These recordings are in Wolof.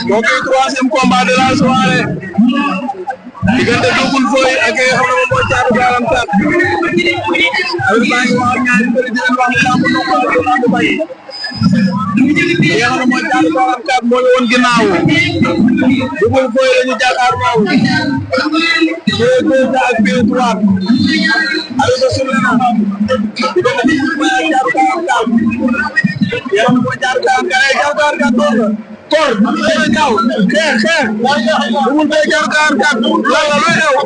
donc troisième combat de la soirée diggante Double Boy ak ki nga xam ne moom mooy Thiatou 44 Habib maa ngi wax ak ñaari mbir di leen wax ne lamb ndox la lamb bay ki nga xam ne mooy Thiatou 44 moo ñu woon ginnaaw Double Boy la ñu jàkkaarloo pied gauche ak pied droite Habib ba suuf na diggante Double Boy ak Thiatou 44 ki nga xam ne mooy Thiatou 44 door la Kor dina ñaaw xeex Double Boy Thiatou 44 lan la luy xew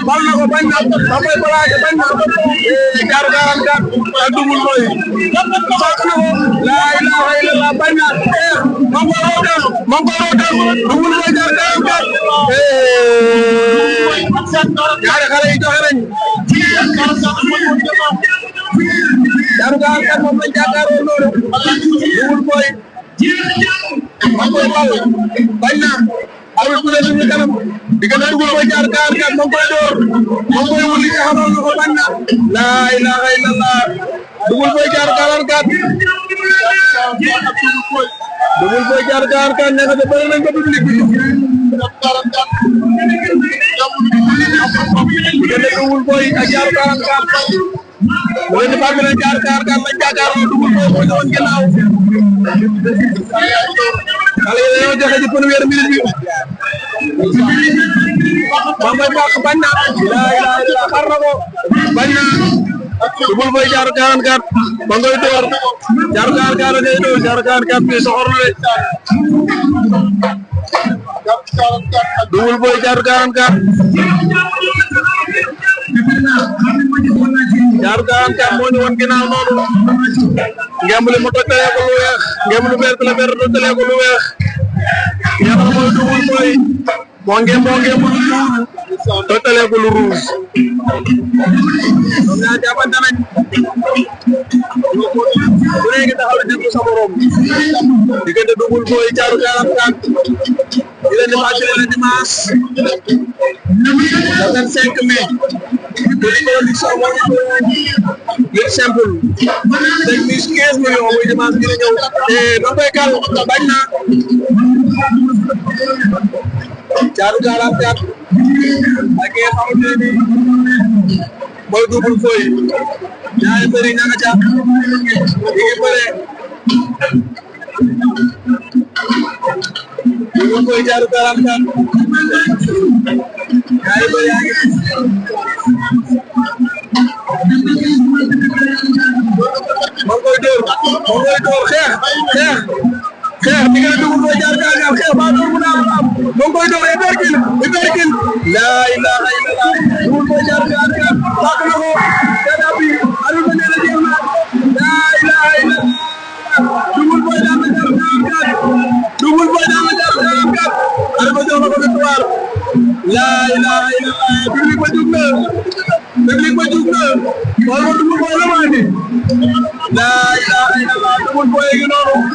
bal na ko bañ na da koy plaqué bañ na Thiatou 44 ak Double Boy fàq na ko laa ilaaha illallah bañ na xeex ma ko rootal Double Boy Thiatou 44 ñaari xale yi joxe nañ Thiatou 44 moom lañ jàkkaarloo loolu Double Boy ma koy bal bañ na Habib bu dee suñu kanam diggante Double Boy Thiatou 44 ma koy door ma koy wuli xamal na ko bañ na laa ilaaha illallah Double Boy Thiatou 44 Double Boy Thiatou 44 nekk na bëri nañ ko public bi diggante Double Boy ak Thiatou 44 bu leen di fàttali ne Thiatou 44 lañ jàkkaarloo Double Boy moo ñëwoon ginnaaw xale yi dañoo joxe ci première minute bi maa ngi koy fàq bañ na laa ilaaha illallah xar na ko bañ na Double Boy Thiatou 44 ba ngoy door Thiatou 44 ngay door Thiatou 44 bi soxor na de Double Boy Thiatou 44 Thiatou 44 moo ñu woon ginnaaw noonu ngemb li mu tottalee ko lu weex ngemb lu vert la vert tottalee ko lu weex yàlla mooy Double Boy moo ngemb lu ñuul tottalee ko lu rouge ñoom ñaar jàppante nañ bu léegi taxaw la déglu sa morom diggante Double Boy Thiatou 44 di leen di fàttali le dimanche le 25 mai production moo ñu lutte simple technique 15 millions muy dimanche bi di ñëw da koy kal bañ na Thiatou 44 ak nga xamante ne mooy Double Boy ñaari mbër yi ña nga ca ñu ngi bëre Double Boy Thiatou 44 ñaari mbër yaa ngi ma koy door xeex diggante Double Boy Thiatou 44 xeex ba door mu daanu am ma koy door hypercule laa ilaaha illallah Double Boy Thiatou 44 fàq na ko dada bi Habib ba nee na jeex na laa ilaaha illallah Double Boy daan na Thiatou 44 Double Boy daan na Thiatou 44 Habib ba jox na ko victoire laa ilaaha illallah public ba jug na xool ma Double Boy la maa ni laa ilaaha illallah Double Boy gi noonu